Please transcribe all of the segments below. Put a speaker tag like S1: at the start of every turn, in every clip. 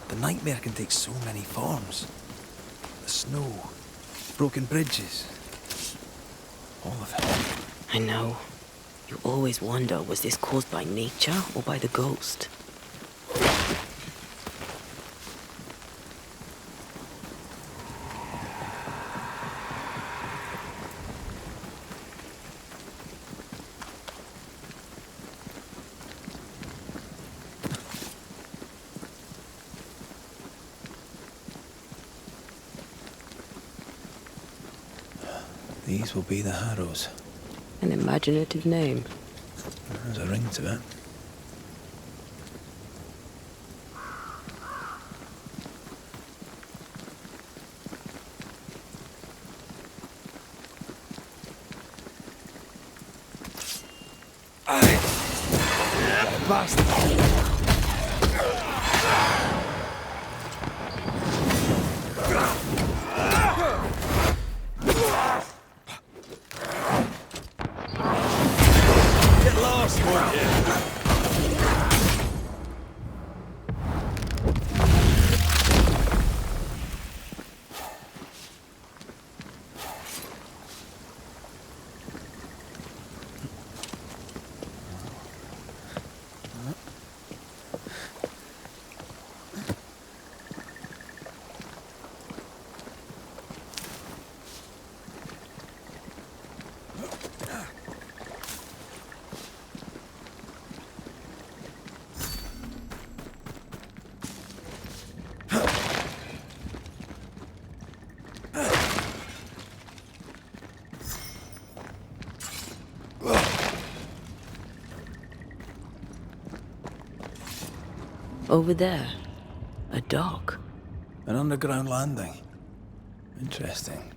S1: The nightmare can take so many forms. The snow, broken bridges, all of it.
S2: I know. You always wonder, was this caused by nature or by the ghost?
S1: These will be the Harrows.
S2: An imaginative name.
S1: There's a ring to it. Bastard!
S2: Over there, a dock.
S1: An underground landing. Interesting.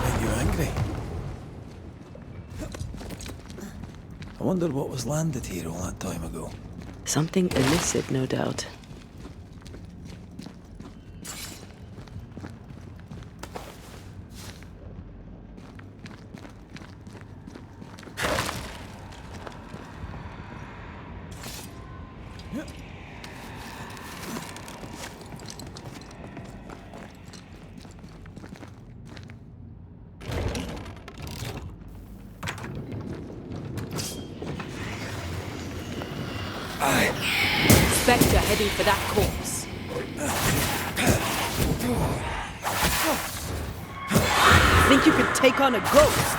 S1: Made you angry. I wonder what was landed here all that time ago.
S2: Something illicit, no doubt. Spectre heading for that corpse. Think you could take on a ghost?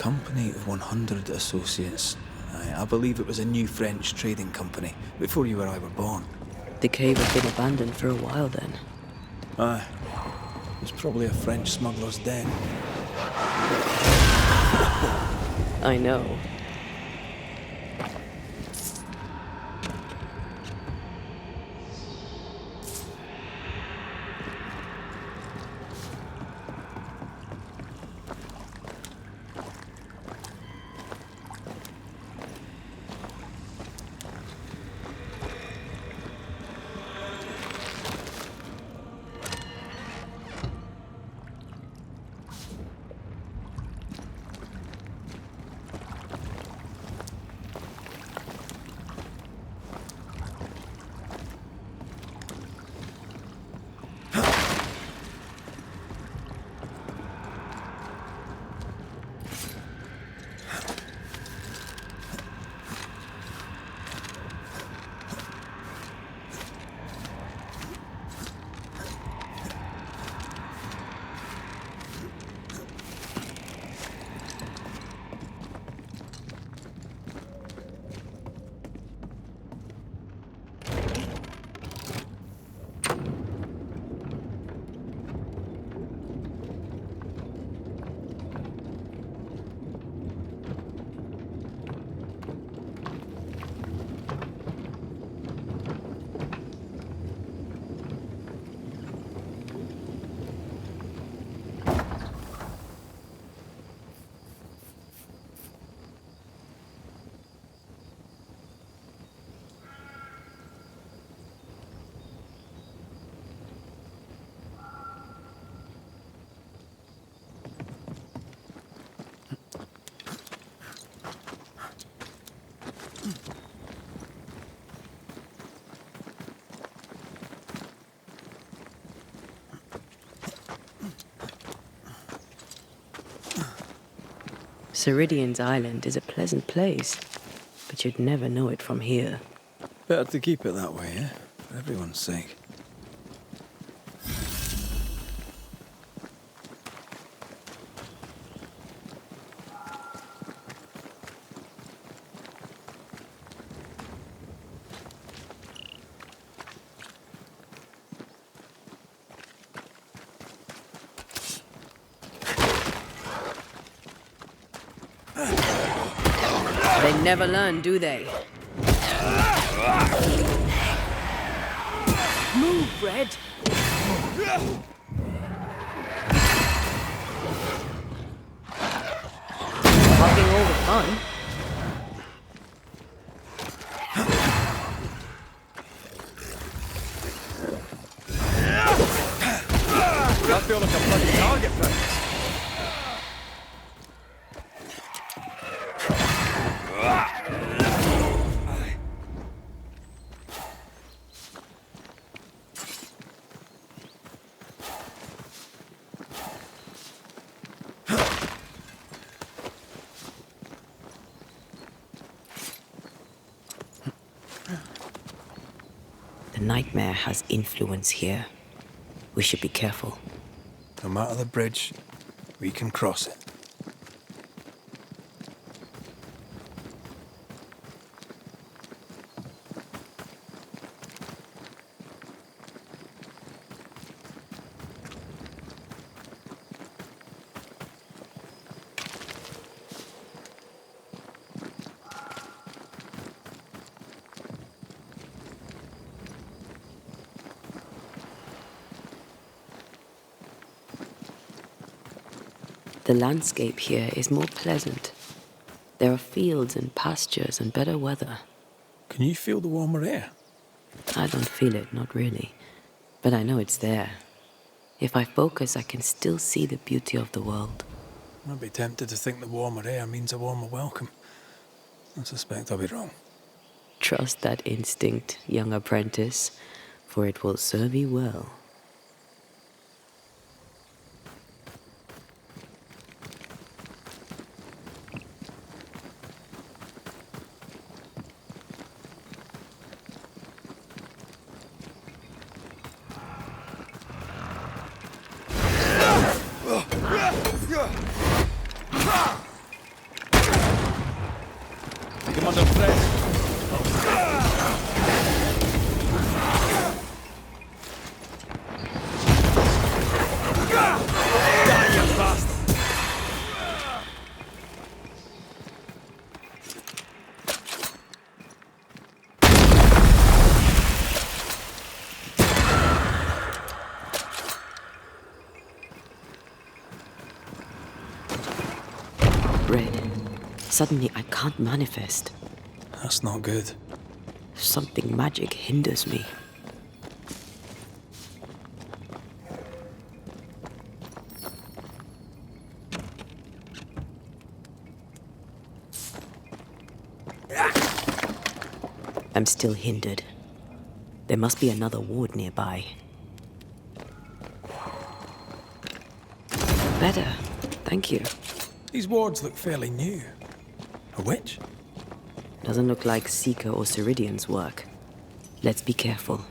S1: Company of 100 Associates. I believe it was a new French trading company, before you or I were born.
S2: The cave had been abandoned for a while then.
S1: Aye. It was probably a French smuggler's den.
S2: I know. Ceridian's island is a pleasant place, but you'd never know it from here.
S1: Better to keep it that way, eh? For everyone's sake.
S2: They never learn, do they? Move, Red! Having all the fun.
S1: I feel like a bloody target practice.
S2: The nightmare has influence here. We should be careful.
S1: No matter the bridge, we can cross it.
S2: The landscape here is more pleasant. There are fields and pastures and better weather.
S1: Can you feel the warmer air?
S2: I don't feel it, not really. But I know it's there. If I focus, I can still see the beauty of the world.
S1: I'd be tempted to think the warmer air means a warmer welcome. I suspect I'll be wrong.
S2: Trust that instinct, young apprentice, for it will serve you well. Suddenly, I can't manifest.
S1: That's not good.
S2: Something magic hinders me. I'm still hindered. There must be another ward nearby. Better. Thank you.
S1: These wards look fairly new. A witch?
S2: Doesn't look like Seeker or Ceridian's work. Let's be careful.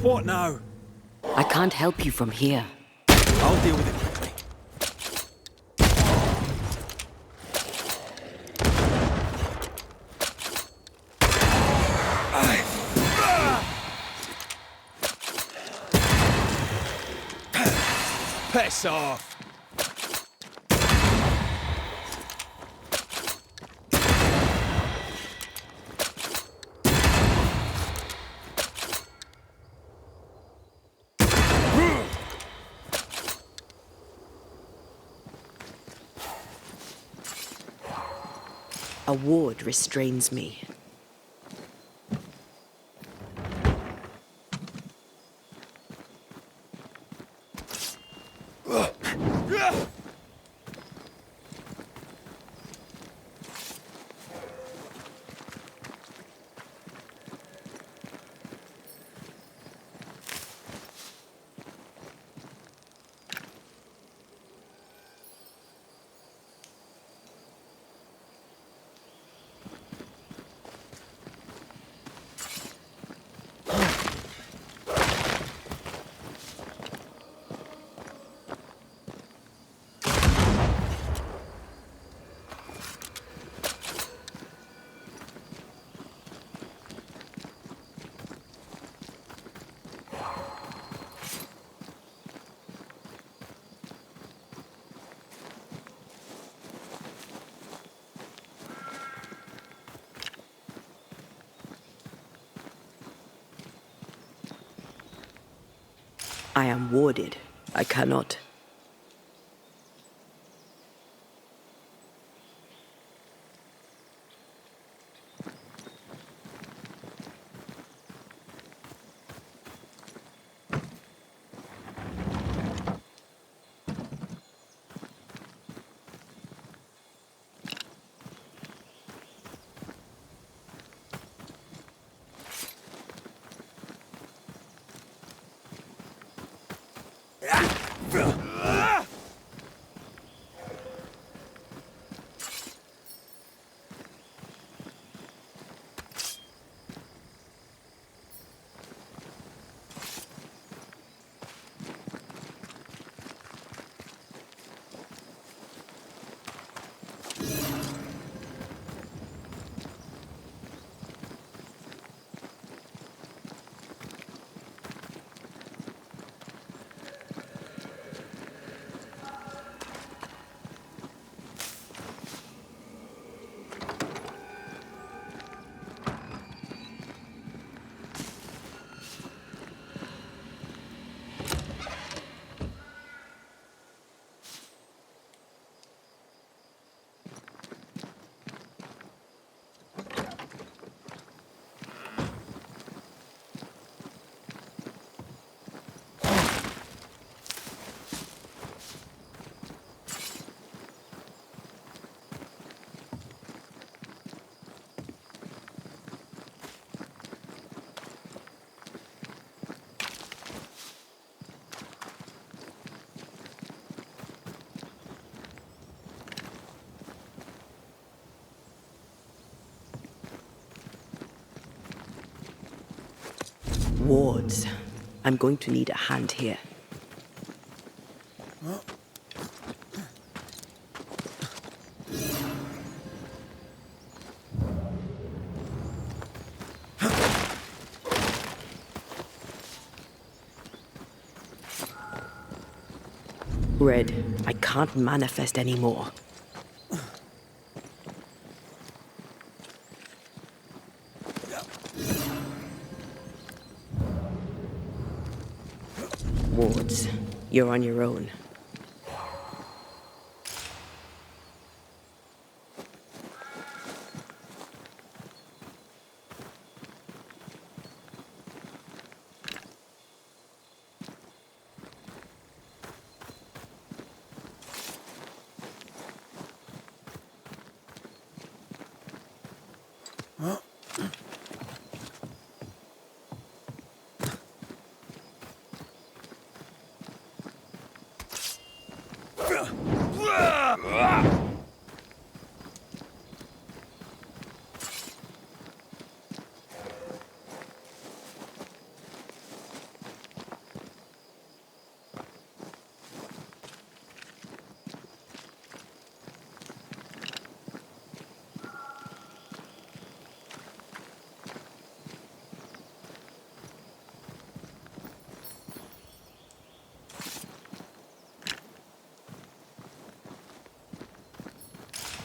S1: What now?
S2: I can't help you from here.
S1: I'll deal with it quickly. Piss off!
S2: A ward restrains me. I am warded. I cannot. Wards. I'm going to need a hand here. Red, I can't manifest anymore. Wards, you're on your own.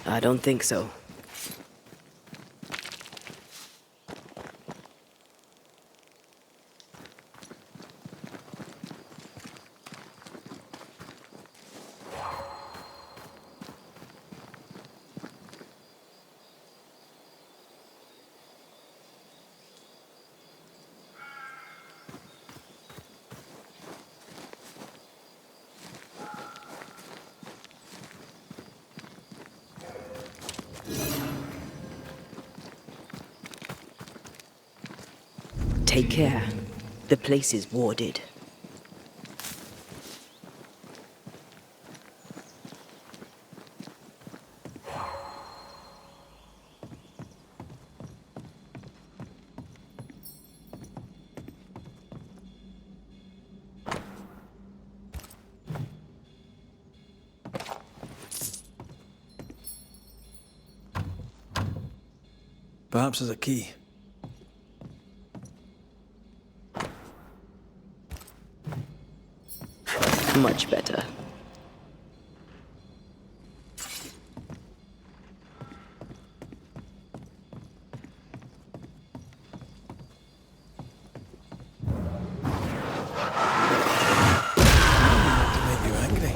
S2: I don't think so. Take care. The place is warded.
S1: Perhaps there's a key.
S2: Much better.
S1: To make you angry.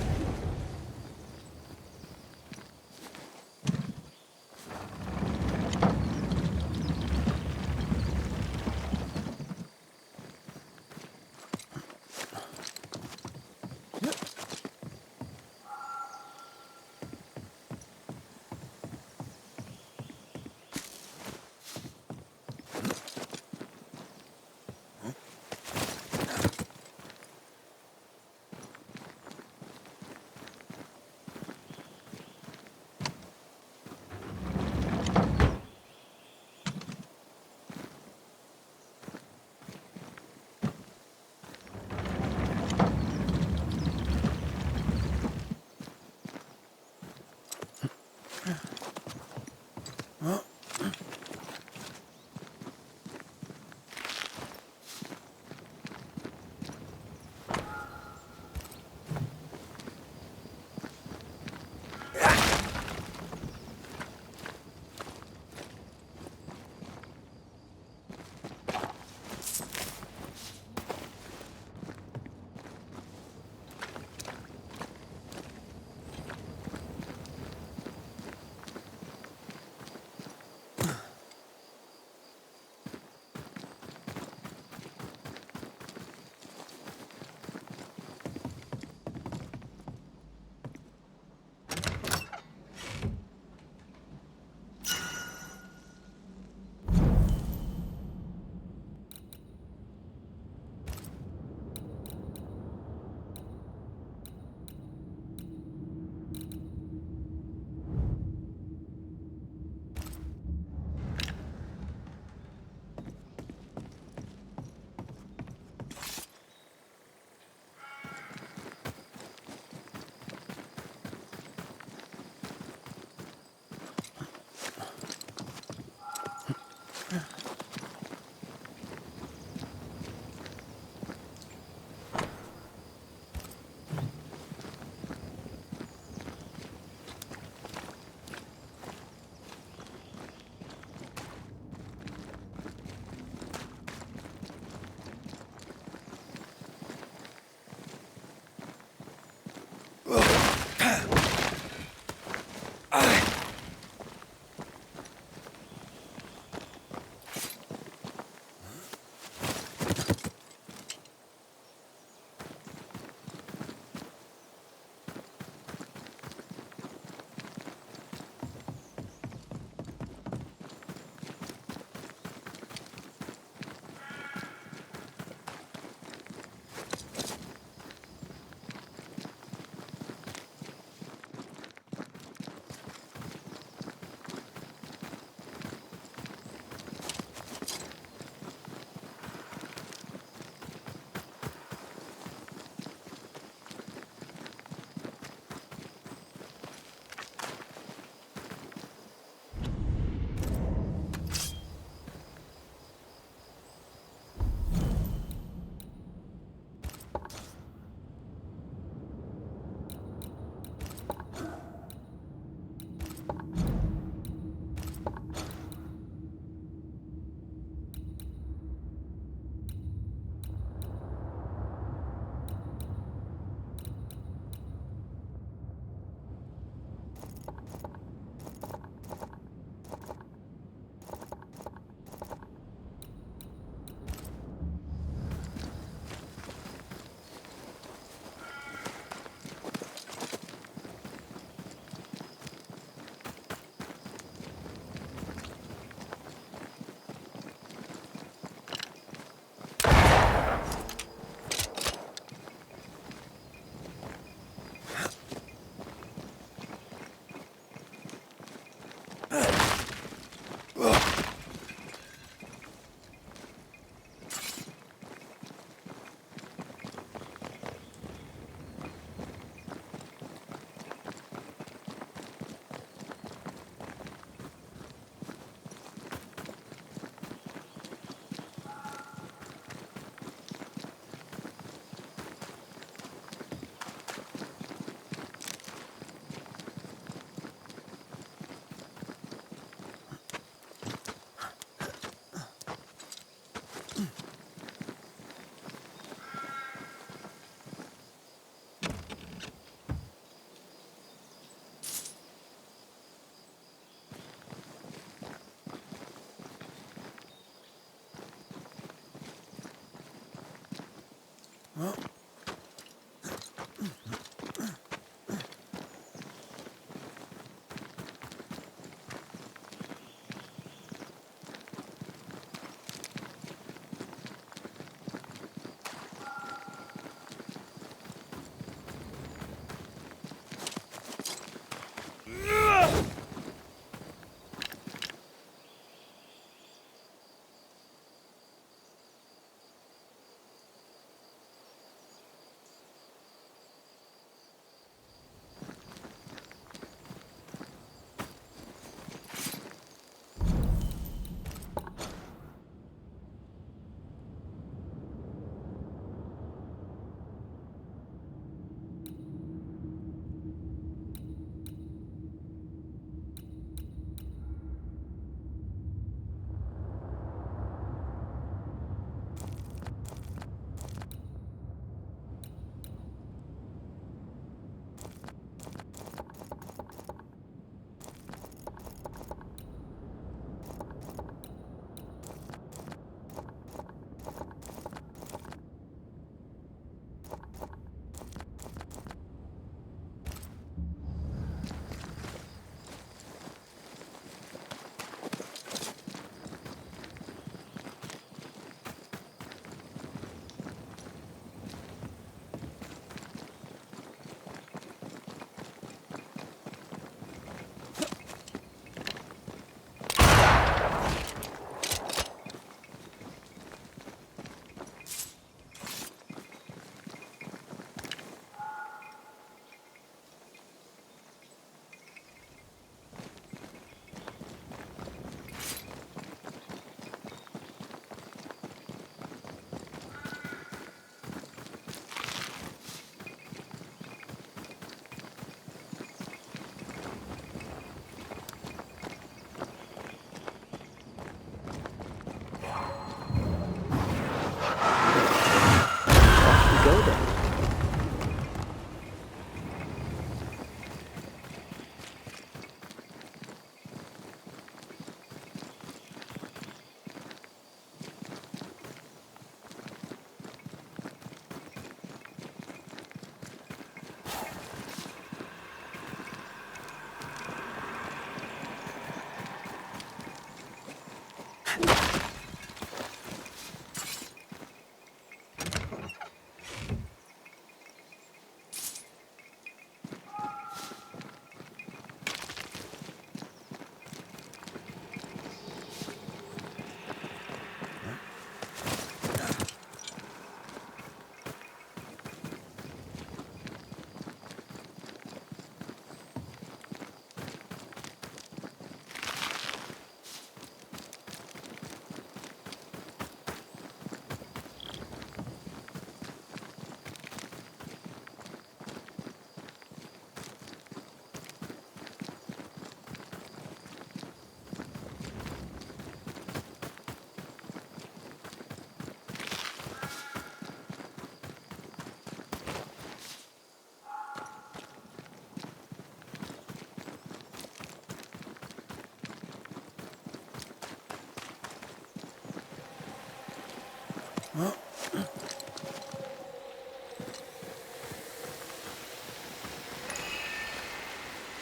S2: Go then.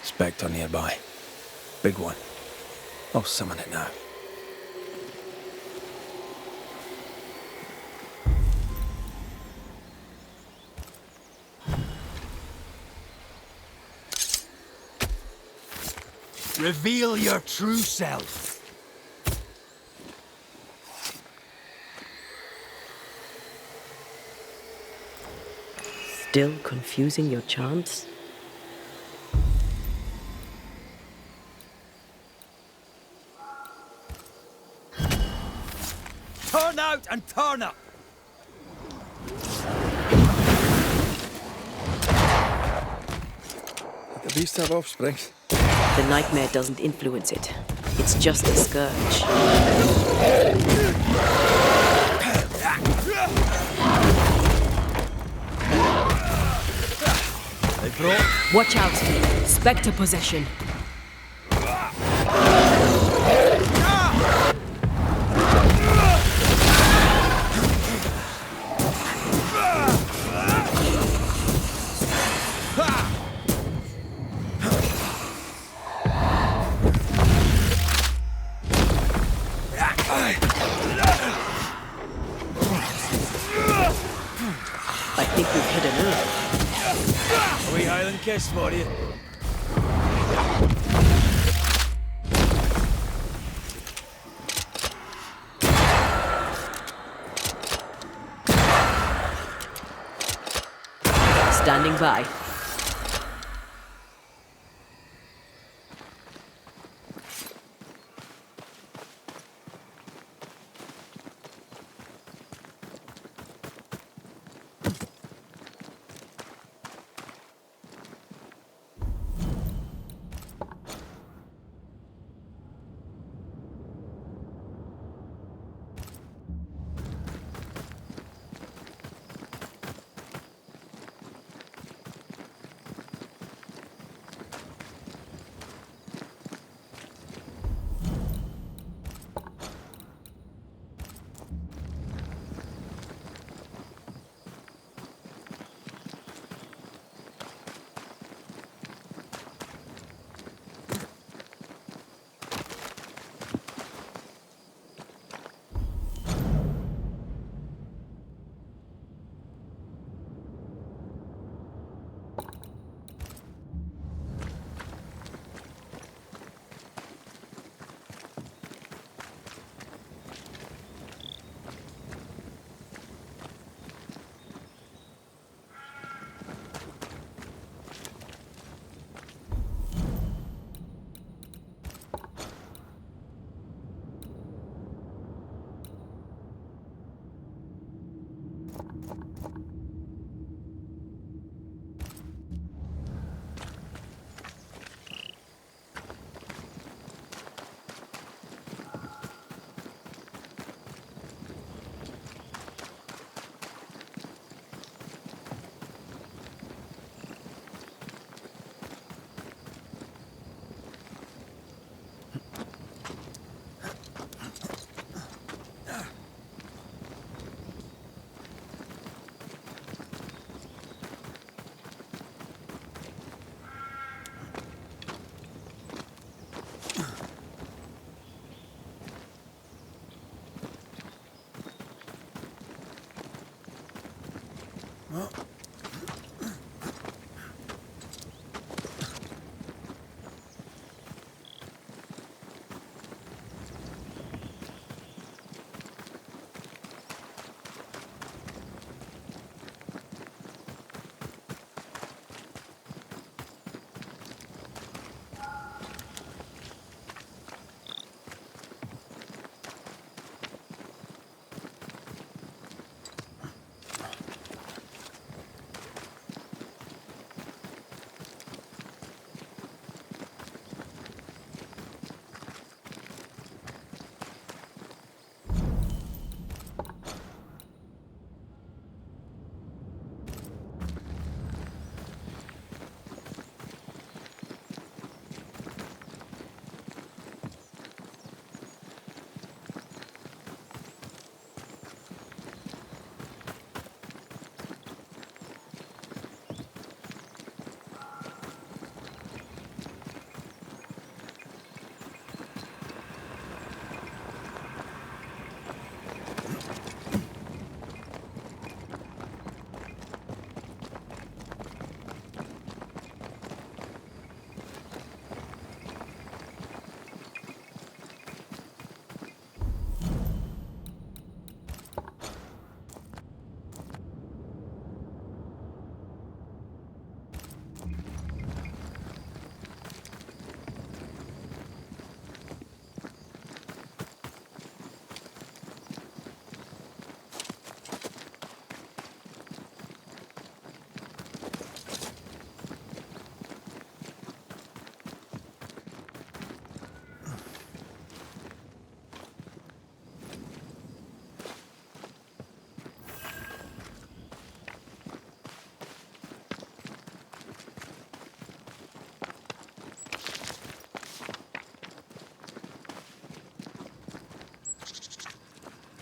S1: Spectre nearby. Big one. I'll summon it now.
S3: Reveal your true self.
S2: Still confusing your chants?
S3: Turn out and turn up!
S1: Did the beast have offspring?
S2: The nightmare doesn't influence it. It's just a scourge.
S3: They brought...
S4: Watch out! Spectre possession.
S2: I think we've hit a nerve.
S3: A wee Highland kiss for you.
S2: Standing by.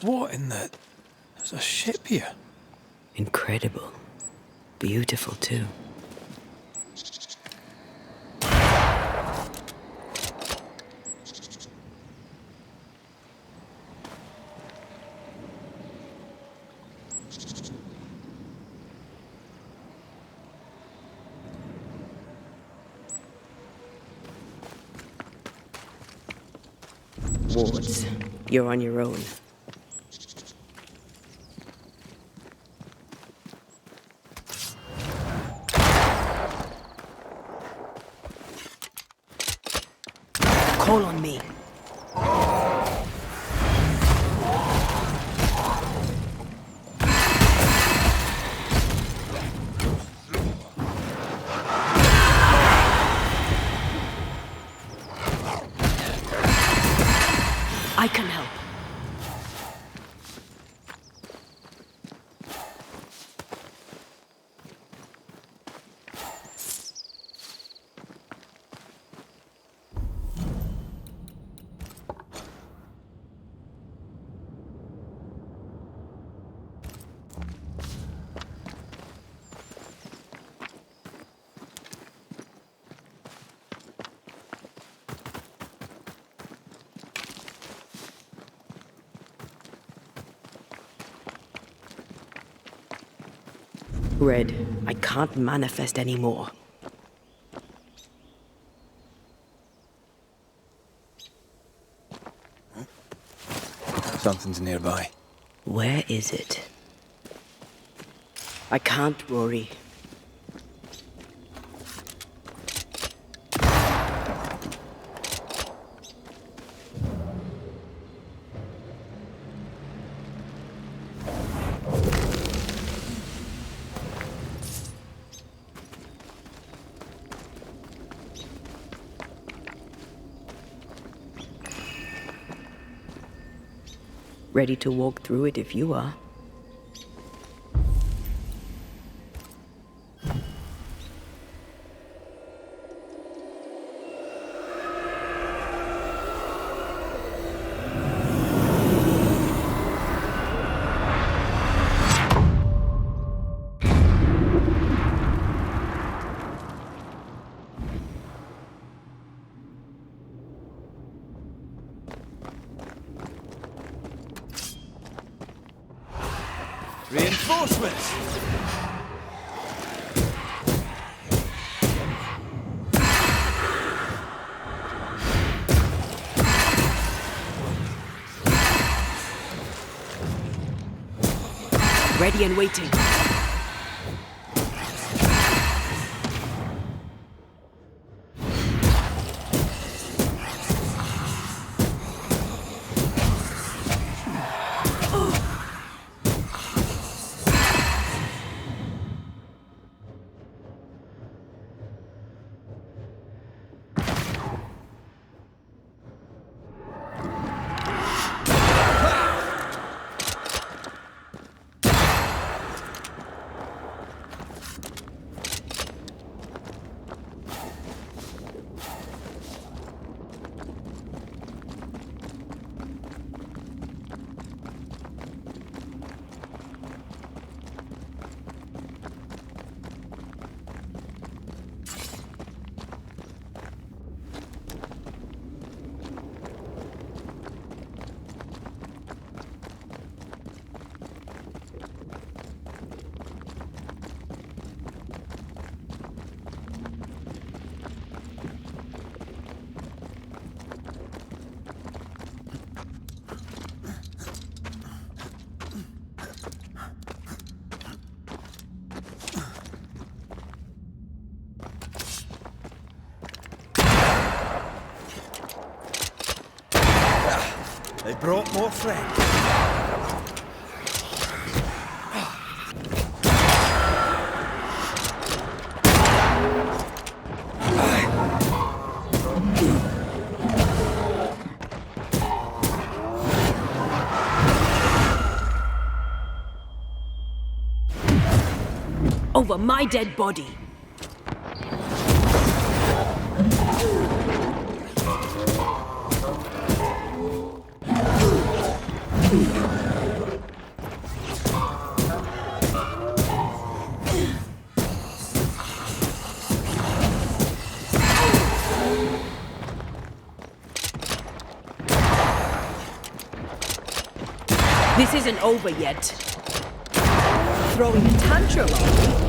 S1: What in the... There's a ship here.
S2: Incredible. Beautiful, too. wards. You're on your own.
S4: Call on me. I can help.
S2: Red, I can't manifest anymore.
S1: Something's nearby.
S2: Where is it? I can't, Rory. Ready to walk through it if you are.
S3: Reinforcements!
S4: Ready and waiting.
S3: They brought more friends.
S4: Over my dead body. This isn't over yet. Throwing a tantrum on me.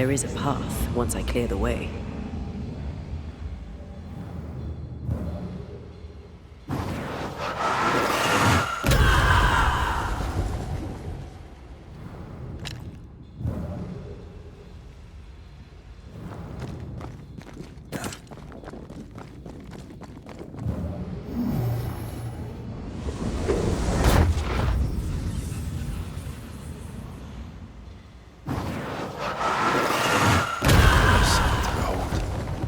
S2: There is a path once I clear the way.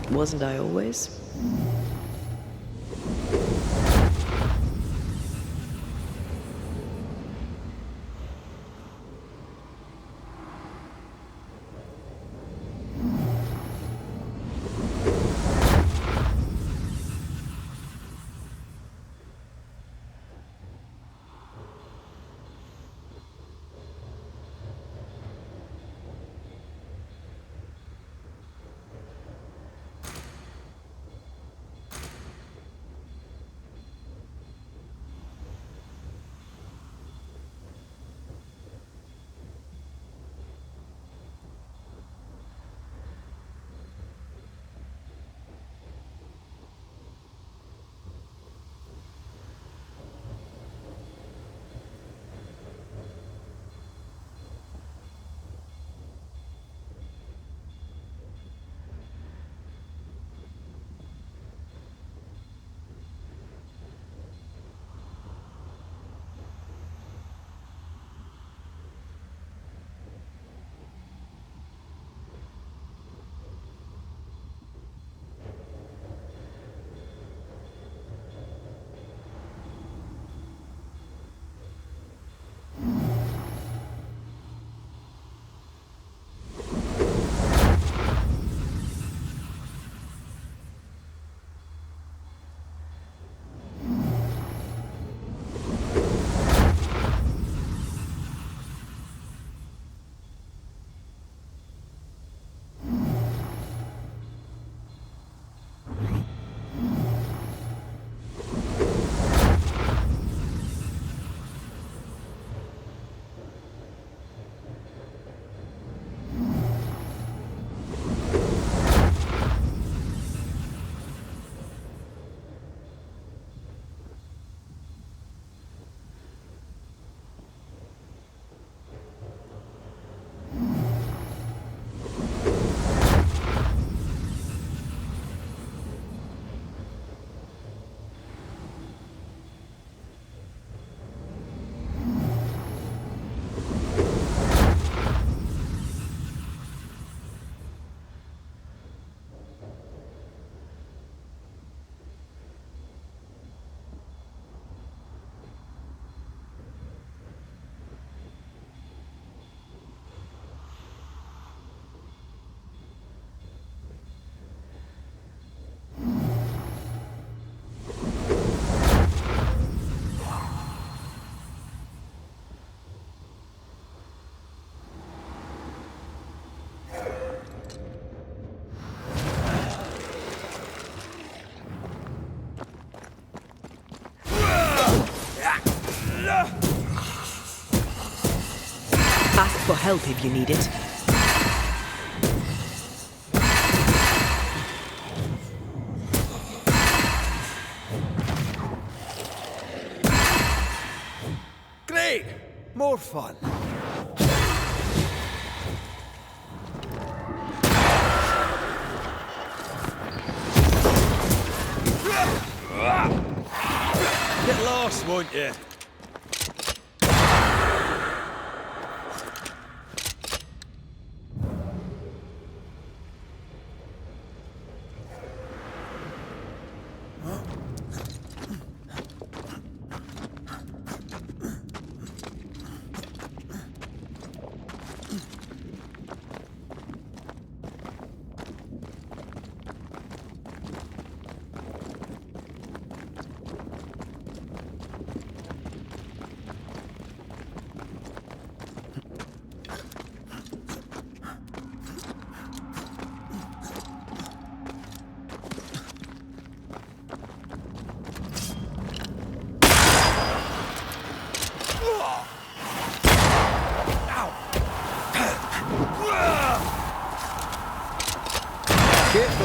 S2: Wasn't I always?
S4: Ask for help if you need it.
S3: Great! More fun. Get lost, won't you?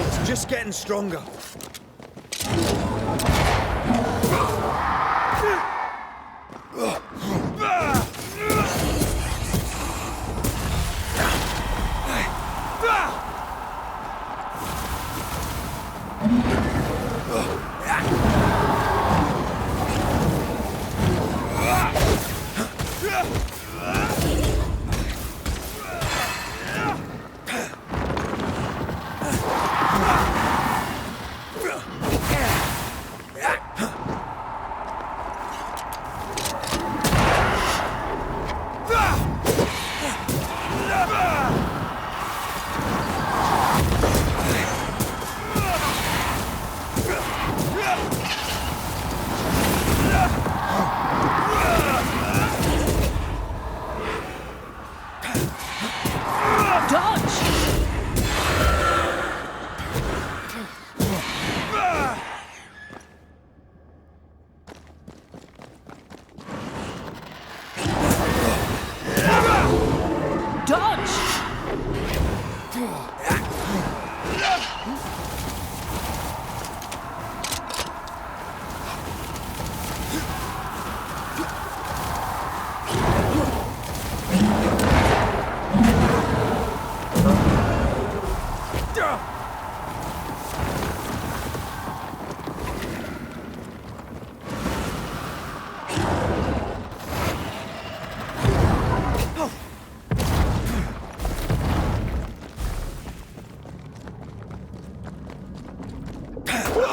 S3: It's just getting stronger.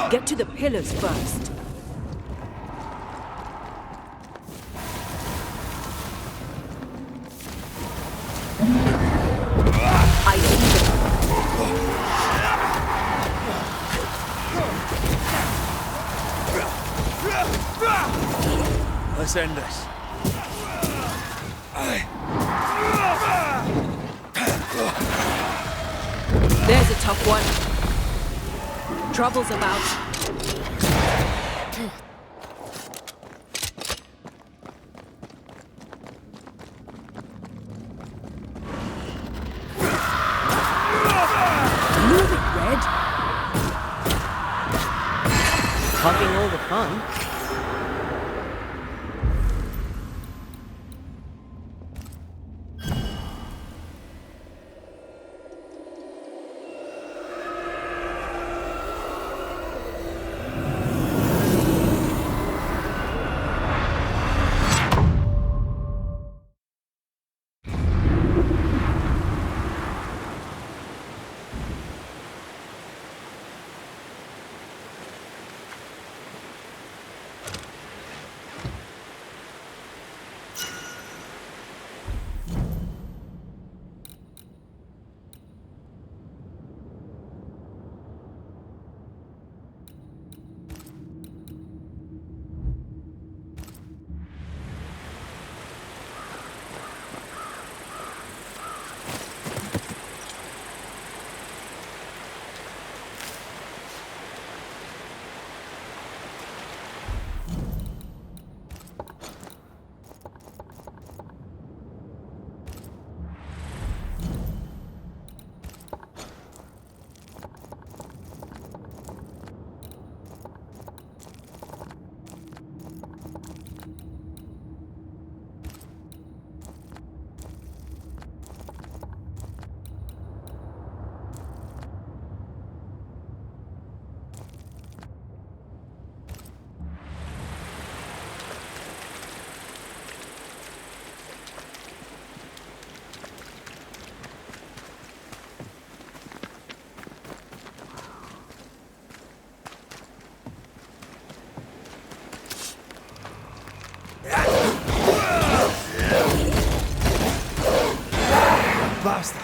S4: Get to the pillars first. I see
S3: them. Let's end this.
S4: There's a tough one. Trouble's about. Move it, Red.
S2: Talking all the fun.
S3: Bastard.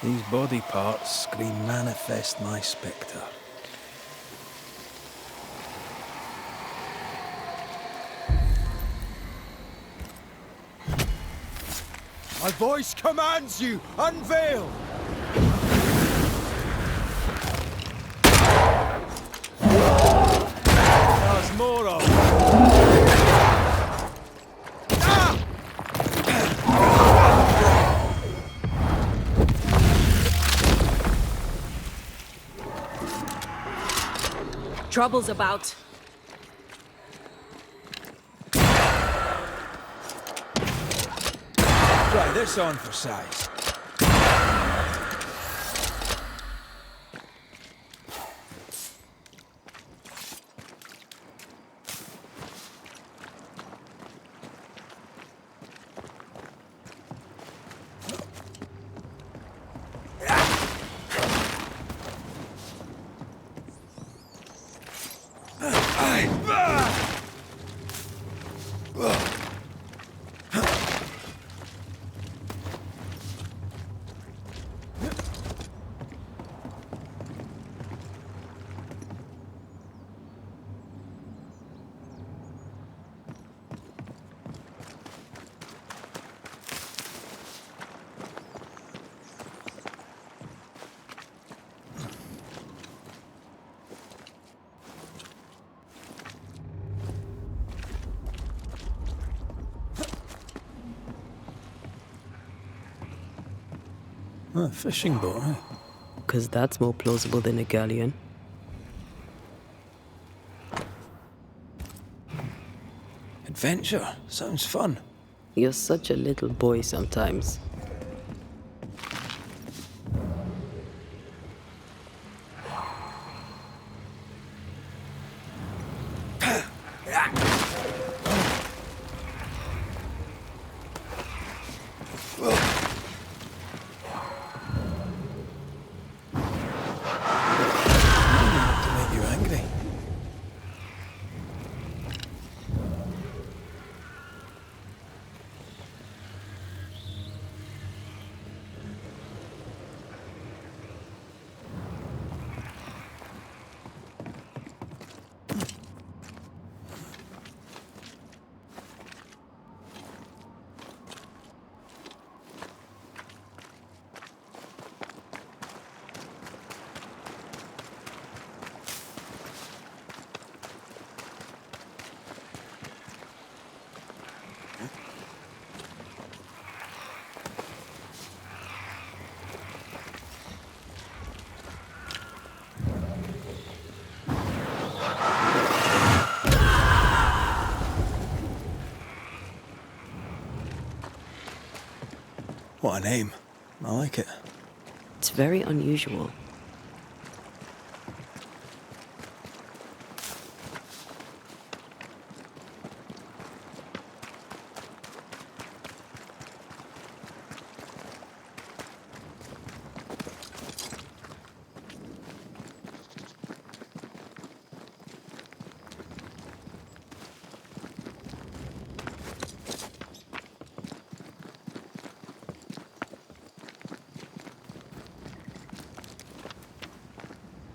S1: These body parts scream manifest my spectre.
S3: My voice commands you! Unveil! There's more of them.
S4: Trouble's about.
S3: Try this on for size.
S1: A fishing boat, eh?
S2: 'Cause that's more plausible than a galleon.
S1: Adventure. Sounds fun.
S2: You're such a little boy sometimes.
S1: To make you angry. What a name. I like it.
S2: It's very unusual.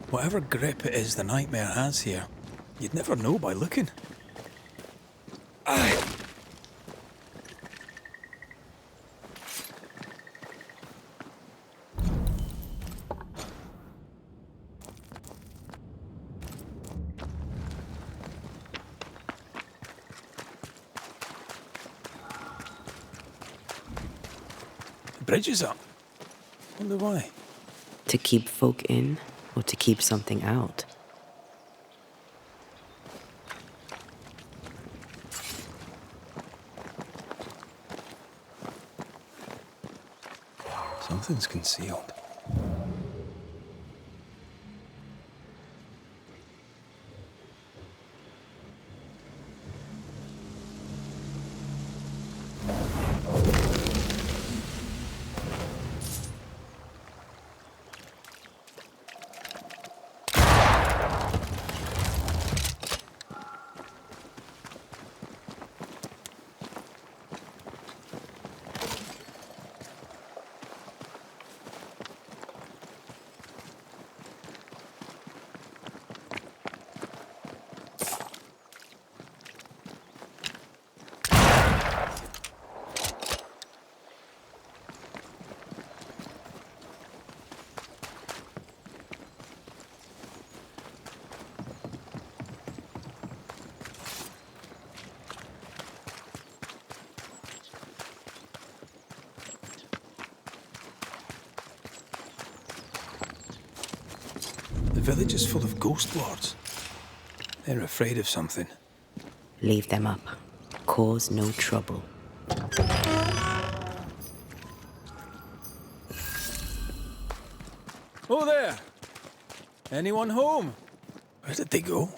S1: Whatever grip it is the nightmare has here, you'd never know by looking. Aye. The bridge is up. Wonder why.
S2: To keep folk in, or to keep something out.
S1: Something's concealed. village is full of ghost lords. They're afraid of something.
S2: Leave them up. Cause no trouble.
S3: Oh there! Anyone home?
S1: Where did they go?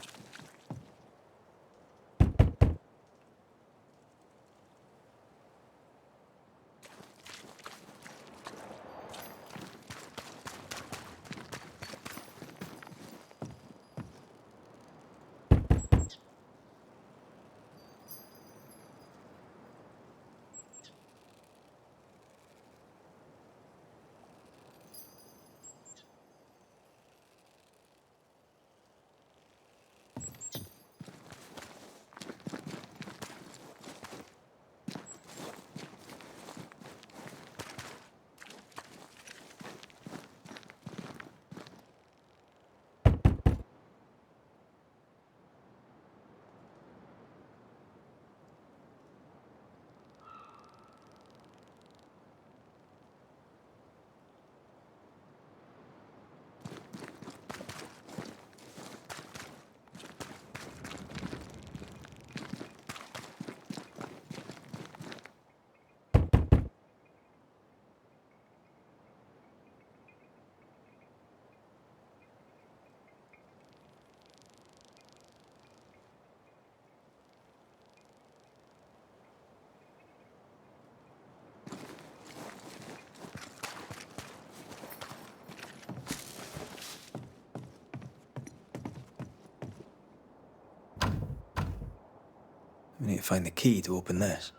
S1: We need to find the key to open this.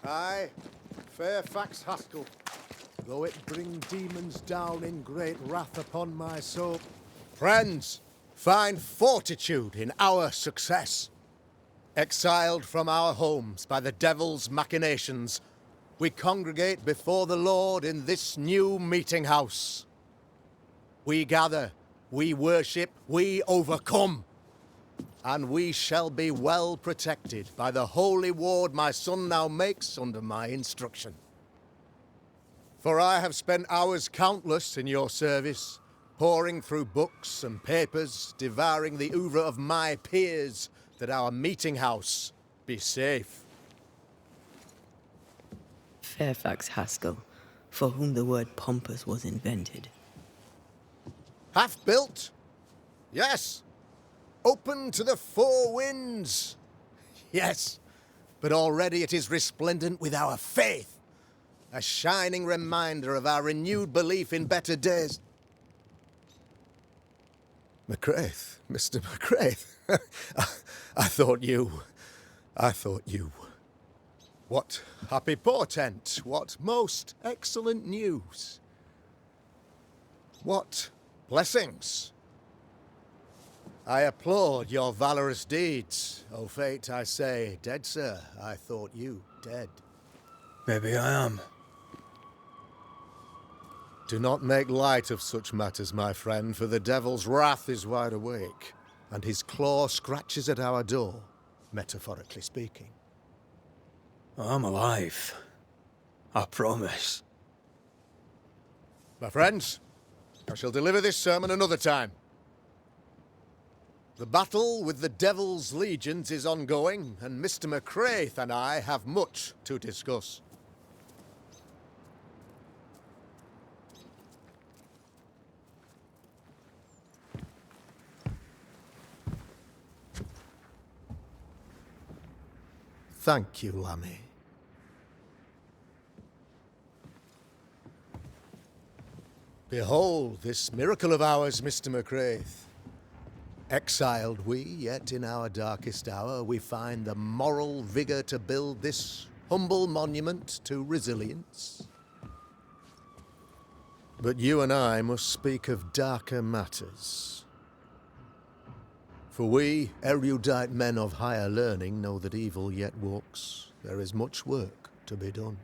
S5: Aye, FAIREFAX Haskell, though it bring demons down in great wrath upon my soul. Friends, find fortitude in our success. Exiled from our homes by the devil's machinations, we congregate before the Lord in this new meeting house. We gather, we worship, we overcome. And we shall be well protected by the holy ward my son now makes under my instruction. For I have spent hours countless in your service, poring through books and papers, devouring the oeuvre of my peers, that our meeting house be safe.
S2: FAIREFAX Haskell, for whom the word pompous was invented.
S5: Half built? Yes. Open to the four winds? Yes. But already it is resplendent with our faith. A shining reminder of our renewed belief in better days. McCraith, Mr. McCraith. I thought you. What happy portent, what most excellent news. What blessings. I applaud your valorous deeds. O fate, I say, dead sir, I thought you dead.
S1: Maybe I am.
S5: Do not make light of such matters, my friend, for the devil's wrath is wide awake, and his claw scratches at our door, metaphorically speaking.
S1: I'm alive. I promise.
S5: My friends, I shall deliver this sermon another time. The battle with the Devil's legions is ongoing, and Mr. McCraith and I have much to discuss. Thank you, Lammy. Behold this miracle of ours, Mr. McCraith. Exiled we, yet in our darkest hour we find the moral vigour to build this humble monument to resilience. But you and I must speak of darker matters. For we, erudite men of higher learning, know that evil yet walks. There is much work to be done.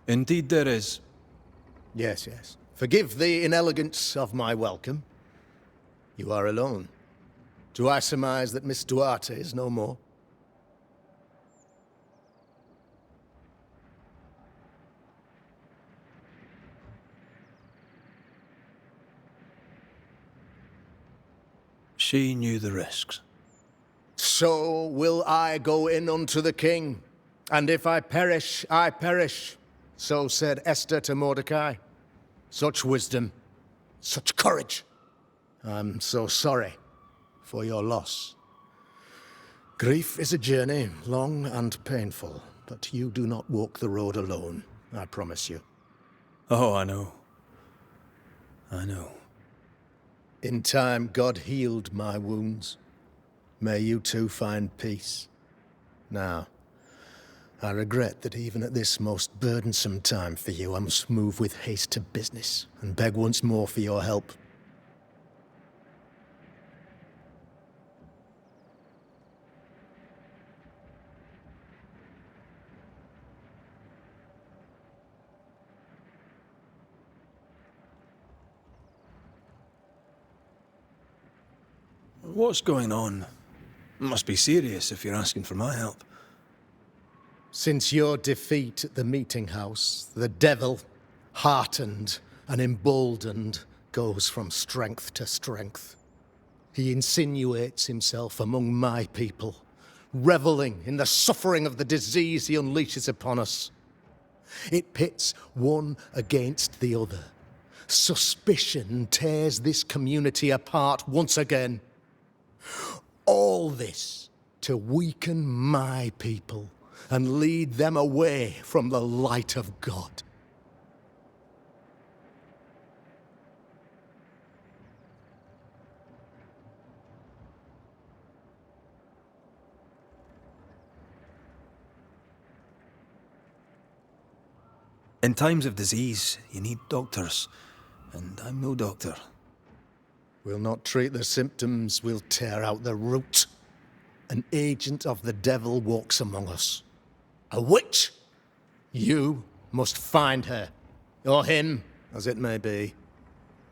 S3: Indeed there is.
S5: Yes, yes. Forgive the inelegance of my welcome. You are alone. Do I surmise that Miss Duarte is no more?
S1: She knew the risks.
S5: So will I go in unto the king, and if I perish, I perish. So said Esther to Mordecai. Such wisdom, such courage. I'm so sorry for your loss. Grief is a journey, long and painful, but you do not walk the road alone, I promise you.
S1: Oh, I know. I know.
S5: In time, God healed my wounds. May you too find peace. Now, I regret that even at this most burdensome time for you, I must move with haste to business and beg once more for your help.
S1: What's going on? It must be serious if you're asking for my help.
S5: Since your defeat at the meeting house, the devil, heartened and emboldened, goes from strength to strength. He insinuates himself among my people, reveling in the suffering of the disease he unleashes upon us. It pits one against the other. Suspicion tears this community apart once again. All this to weaken my people and lead them away from the light of God.
S1: In times of disease, you need doctors, and I'm no doctor.
S5: We'll not treat the symptoms, we'll tear out the root. An agent of the devil walks among us. A witch! You must find her, or him, as it may be.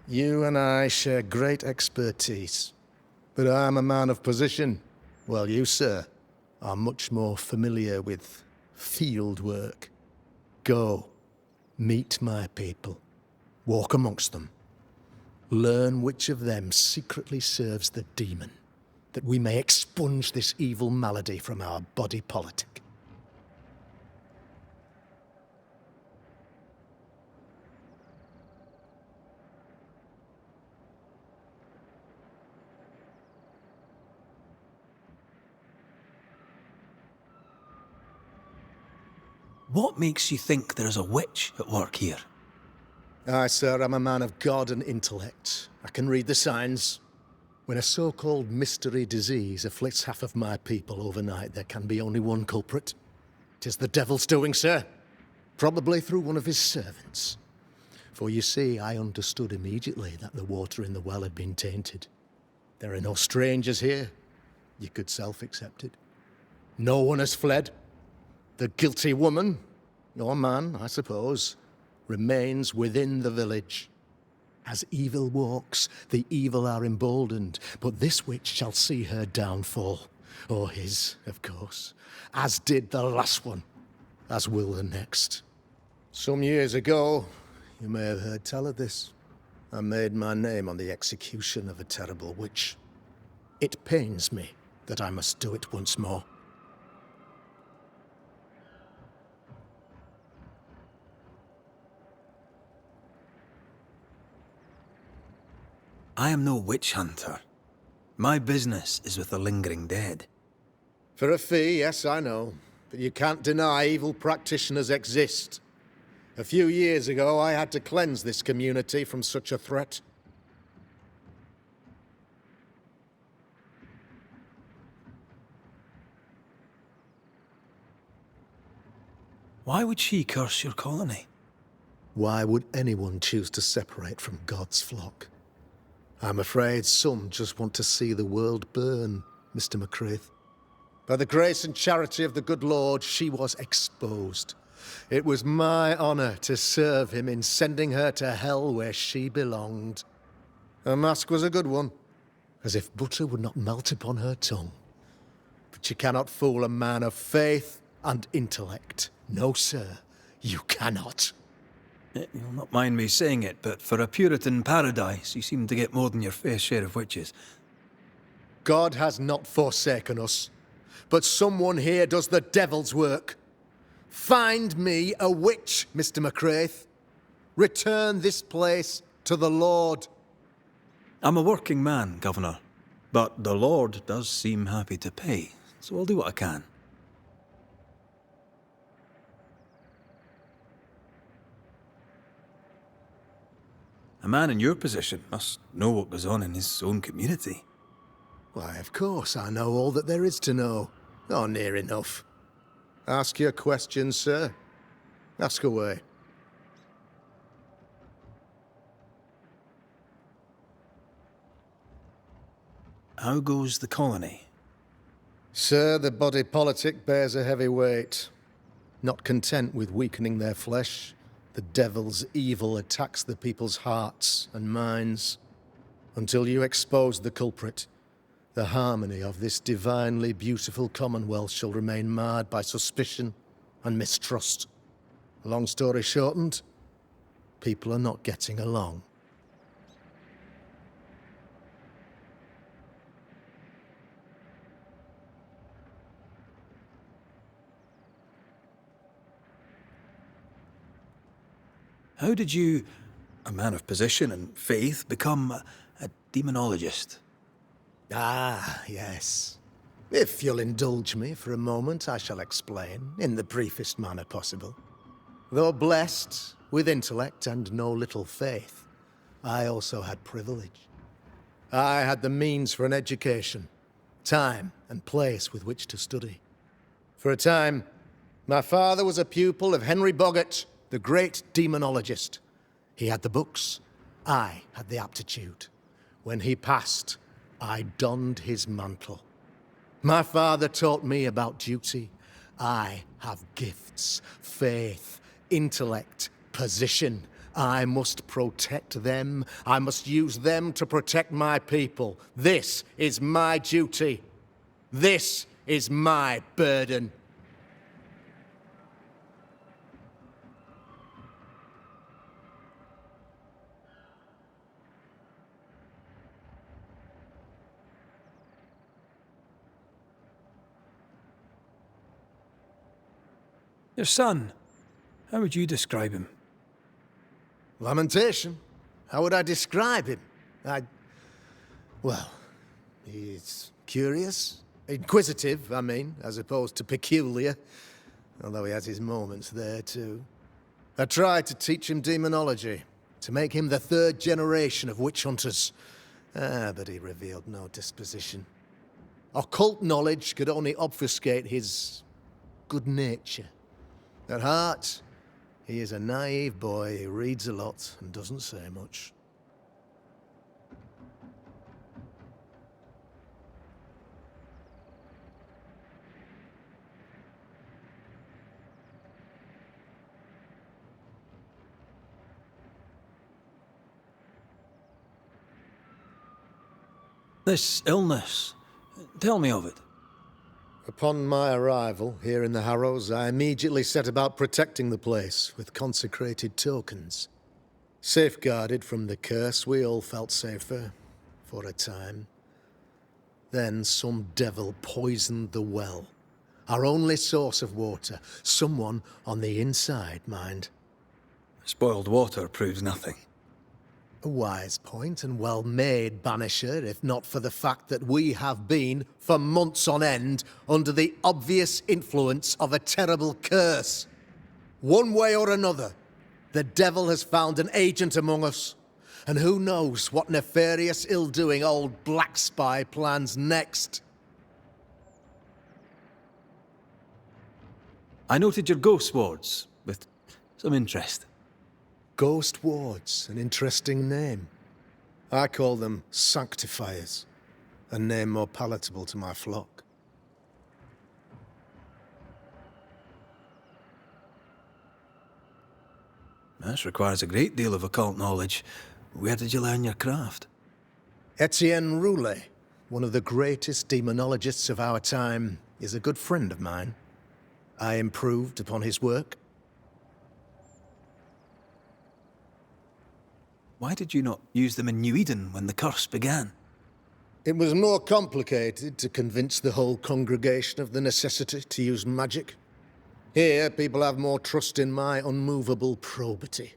S5: You and I share great expertise, but I'm a man of position, while you, sir, are much more familiar with field work. Go, meet my people, walk amongst them. Learn which of them secretly serves the demon, that we may expunge this evil malady from our body politic.
S1: What makes you think there's a witch at work here?
S5: Aye, sir, I'm a man of God and intellect. I can read the signs. When a so-called mystery disease afflicts half of my people overnight, there can be only one culprit. 'Tis the devil's doing, sir. Probably through one of his servants. For you see, I understood immediately that the water in the well had been tainted. There are no strangers here. You could self-accept it. No one has fled. The guilty woman, or man, I suppose, remains within the village. As evil walks, the evil are emboldened, but this witch shall see her downfall. Or his, of course, as did the last one, as will the next. Some years ago, you may have heard tell of this, I made my name on the execution of a terrible witch. It pains me that I must do it once more.
S1: I am no witch hunter. My business is with the lingering dead.
S5: For a fee, yes, I know. But you can't deny evil practitioners exist. A few years ago, I had to cleanse this community from such a threat.
S1: Why would she curse your colony?
S5: Why would anyone choose to separate from God's flock? I'm afraid some just want to see the world burn, Mr. McCraith. By the grace and charity of the good Lord, she was exposed. It was my honor to serve him in sending her to hell where she belonged. Her mask was a good one, as if butter would not melt upon her tongue. But you cannot fool a man of faith and intellect. No, sir, you cannot.
S1: You'll not mind me saying it, but for a Puritan paradise, you seem to get more than your fair share of witches.
S5: God has not forsaken us, but someone here does the devil's work. Find me a witch, Mr. McCraith. Return this place to the Lord.
S1: I'm a working man, Governor, but the Lord does seem happy to pay, so I'll do what I can. A man in your position must know what goes on in his own community.
S5: Why, of course, I know all that there is to know. Or near enough. Ask your questions, sir. Ask away.
S1: How goes the colony?
S5: Sir, the body politic bears a heavy weight. Not content with weakening their flesh, the devil's evil attacks the people's hearts and minds. Until you expose the culprit, the harmony of this divinely beautiful commonwealth shall remain marred by suspicion and mistrust. Long story shortened, people are not getting along.
S1: How did you, a man of position and faith, become a demonologist?
S5: Ah, yes. If you'll indulge me for a moment, I shall explain, in the briefest manner possible. Though blessed with intellect and no little faith, I also had privilege. I had the means for an education, time and place with which to study. For a time, my father was a pupil of Henry Boggart, the great demonologist. He had the books, I had the aptitude. When he passed, I donned his mantle. My father taught me about duty. I have gifts, faith, intellect, position. I must protect them. I must use them to protect my people. This is my duty. This is my burden.
S1: Your son, how would you describe him?
S5: Lamentation? How would I describe him? Well, he's curious. Inquisitive, I mean, as opposed to peculiar. Although he has his moments there, too. I tried to teach him demonology, to make him the third generation of witch hunters. But he revealed no disposition. Occult knowledge could only obfuscate his good nature. At heart, he is a naive boy who reads a lot and doesn't say much.
S1: This illness, tell me of it.
S5: Upon my arrival here in the Harrows, I immediately set about protecting the place with consecrated tokens. Safeguarded from the curse, we all felt safer, for a time. Then some devil poisoned the well. Our only source of water. Someone on the inside, mind.
S1: Spoiled water proves nothing.
S5: A wise point and well made, Banisher, if not for the fact that we have been, for months on end, under the obvious influence of a terrible curse. One way or another, the devil has found an agent among us. And who knows what nefarious ill-doing old Black Spy plans next.
S1: I noted your ghost wards with some interest.
S5: Ghost wards, an interesting name. I call them sanctifiers, a name more palatable to my flock.
S1: This requires a great deal of occult knowledge. Where did you learn your craft?
S5: Etienne Roulet, one of the greatest demonologists of our time, is a good friend of mine. I improved upon his work.
S1: Why did you not use them in New Eden when the curse began?
S5: It was more complicated to convince the whole congregation of the necessity to use magic. Here, people have more trust in my unmovable probity.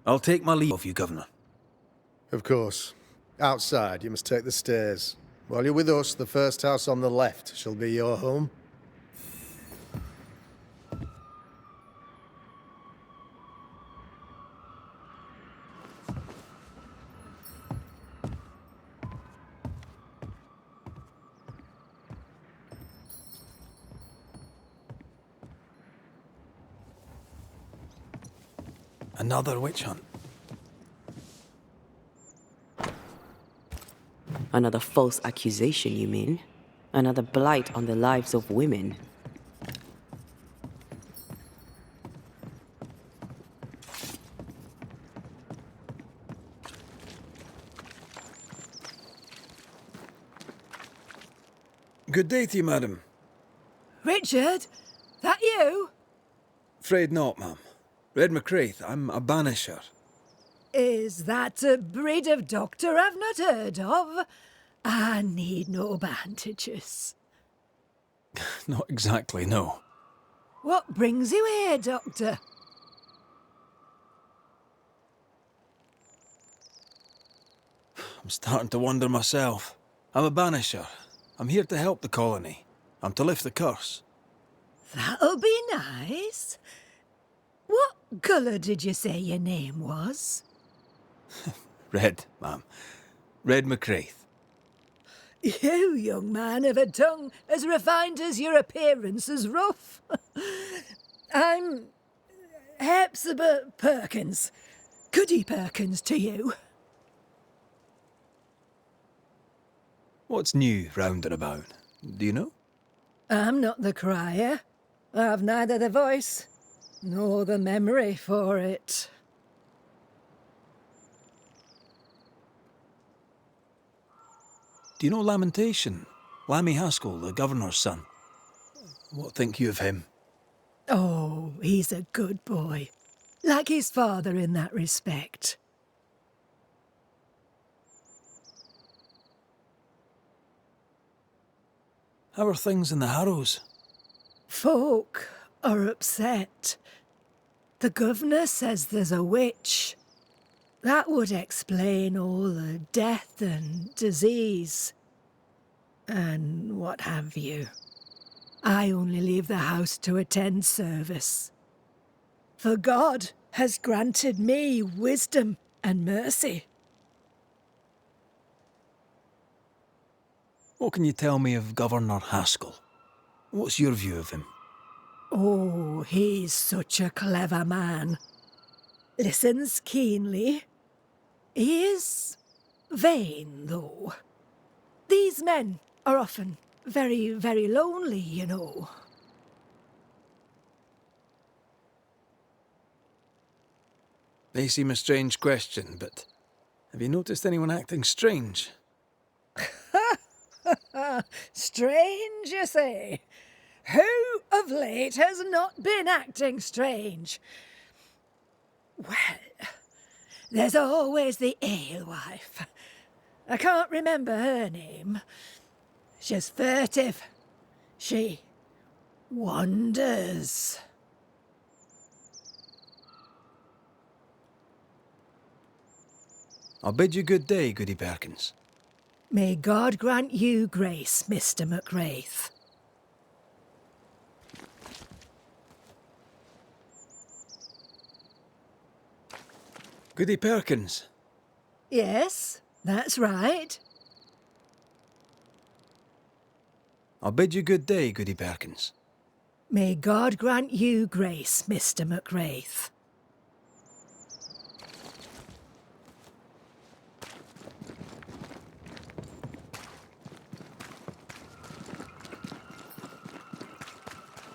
S1: I'll take my leave of you, Governor.
S5: Of course. Outside, you must take the stairs. While you're with us, the first house on the left shall be your home.
S1: Another witch hunt.
S2: Another false accusation, you mean? Another blight on the lives of women.
S3: Good day to you, madam.
S4: Richard? That you?
S3: Afraid not, ma'am. Red McCraith, I'm a banisher.
S4: Is that a breed of doctor I've not heard of? I need no bandages.
S1: Not exactly, no.
S4: What brings you here, Doctor?
S1: I'm starting to wonder myself. I'm a banisher. I'm here to help the colony. I'm to lift the curse.
S4: That'll be nice. What colour did you say your name was?
S1: Red, ma'am. Red McCraith.
S4: You, young man, have a tongue as refined as your appearance is rough. I'm Hepzibah Perkins. Goody Perkins to you.
S1: What's new round and about? Do you know?
S4: I'm not the crier. I've neither the voice nor the memory for it.
S1: Do you know Lamentation? Lammy Haskell, the governor's son. What think you of him?
S4: Oh, he's a good boy. Like his father in that respect.
S1: How are things in the Harrows?
S4: Folk are upset. The governor says there's a witch. That would explain all the death and disease. And what have you. I only leave the house to attend service. For God has granted me wisdom and mercy.
S1: What can you tell me of Governor Haskell? What's your view of him?
S4: Oh, he's such a clever man. Listens keenly. He is vain, though. These men are often very, very lonely, you know.
S1: May seem a strange question, but have you noticed anyone acting strange?
S4: Strange, you say? Who of late has not been acting strange? Well, there's always the alewife. I can't remember her name. She's furtive. She wanders.
S3: I'll bid you good day, Goody Perkins.
S4: May God grant you grace, Mr. McWraith.
S3: Goody Perkins.
S4: Yes, that's right.
S3: I'll bid you good day, Goody Perkins.
S4: May God grant you grace, Mr. McWraith.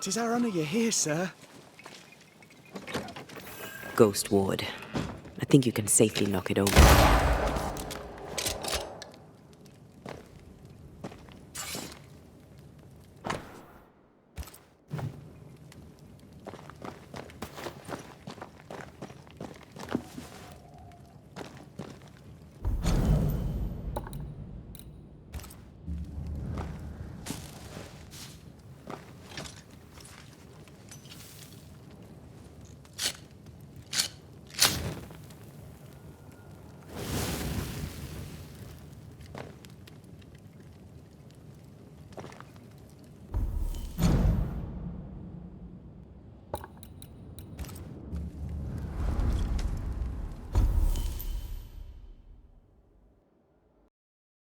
S6: Tis our honour you're here, sir.
S2: Ghost Ward. I think you can safely knock it over.